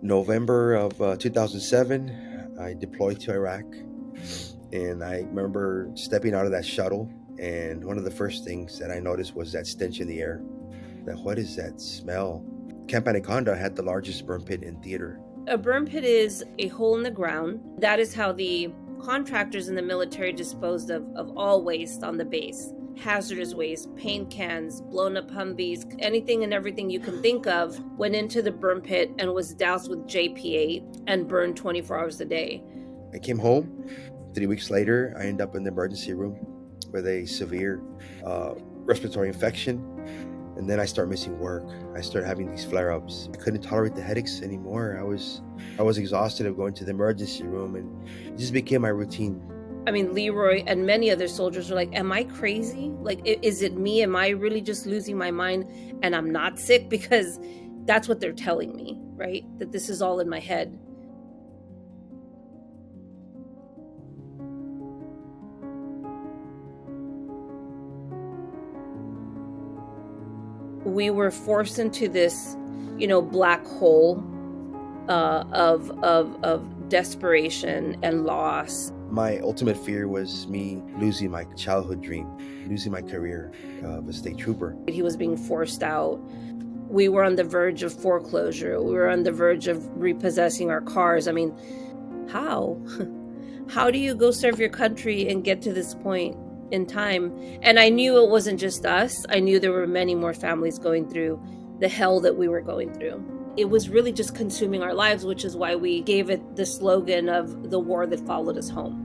November of 2007, I deployed to Iraq. And I remember stepping out of that shuttle. And one of the first things that I noticed was that stench in the air. That, what is that smell? Camp Anaconda had the largest burn pit in theater. A burn pit is a hole in the ground. That is how the contractors in the military disposed of all waste on the base. Hazardous waste, paint cans, blown up Humvees, anything and everything you can think of went into the burn pit and was doused with JP8 and burned 24 hours a day. I came home. 3 weeks later, I ended up in the emergency room with a severe respiratory infection. And then I started missing work. I started having these flare-ups. I couldn't tolerate the headaches anymore. I was exhausted of going to the emergency room, and it just became my routine. I mean, Leroy and many other soldiers were like, am I crazy? Like, is it me? Am I really just losing my mind and I'm not sick? Because that's what they're telling me, right? That this is all in my head. We were forced into this, black hole of desperation and loss. My ultimate fear was me losing my childhood dream, losing my career of a state trooper. He was being forced out. We were on the verge of foreclosure. We were on the verge of repossessing our cars. I mean, how? How do you go serve your country and get to this point in time? And I knew it wasn't just us. I knew there were many more families going through the hell that we were going through. It was really just consuming our lives, which is why we gave it the slogan of the war that followed us home.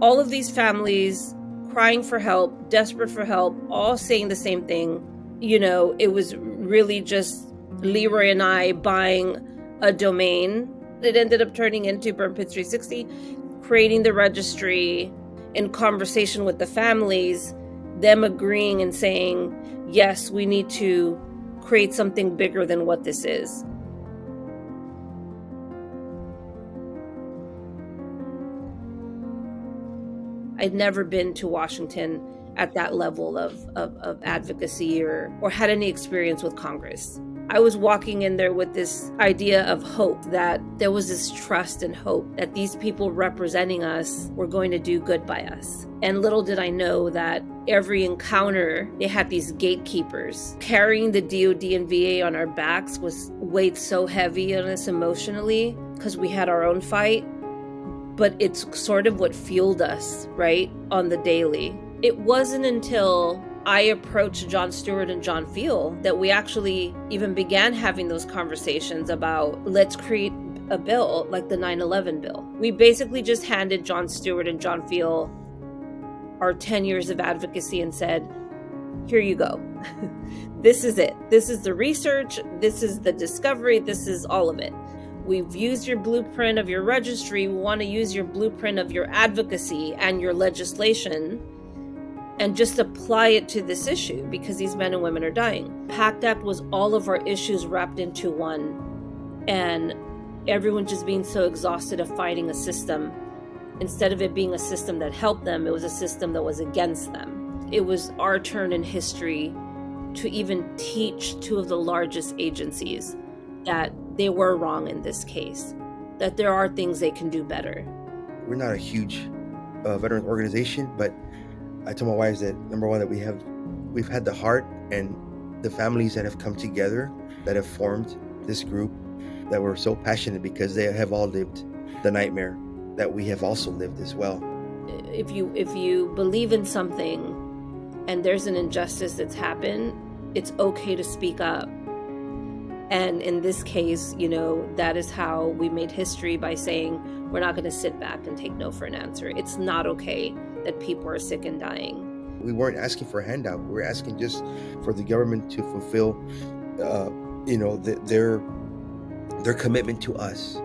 All of these families crying for help, desperate for help, all saying the same thing. It was really just Leroy and I buying a domain. It ended up turning into Burn Pits 360, creating the registry, in conversation with the families, them agreeing and saying, yes, we need to create something bigger than what this is. I'd never been to Washington at that level of advocacy or had any experience with Congress. I was walking in there with this idea of hope, that there was this trust and hope that these people representing us were going to do good by us. And little did I know that every encounter, they had these gatekeepers. Carrying the DOD and VA on our backs weighed so heavy on us emotionally because we had our own fight. But it's sort of what fueled us, right, on the daily. It wasn't until I approached Jon Stewart and John Field that we actually even began having those conversations about, let's create a bill like the 9/11 bill. We basically just handed Jon Stewart and John Field our 10 years of advocacy and said, here you go. This is it. This is the research. This is the discovery. This is all of it. We've used your blueprint of your registry. We want to use your blueprint of your advocacy and your legislation and just apply it to this issue because these men and women are dying. PACT Act was all of our issues wrapped into one, and everyone just being so exhausted of fighting a system. Instead of it being a system that helped them, it was a system that was against them. It was our turn in history to even teach two of the largest agencies that they were wrong in this case, that there are things they can do better. We're not a huge veteran organization, but I told my wives that, number one, that we've had the heart and the families that have come together, that have formed this group, that were so passionate because they have all lived the nightmare that we have also lived as well. If you believe in something and there's an injustice that's happened, it's okay to speak up. And in this case, that is how we made history, by saying we're not going to sit back and take no for an answer. It's not okay that people are sick and dying. We weren't asking for a handout. We were asking just for the government to fulfill, their commitment to us.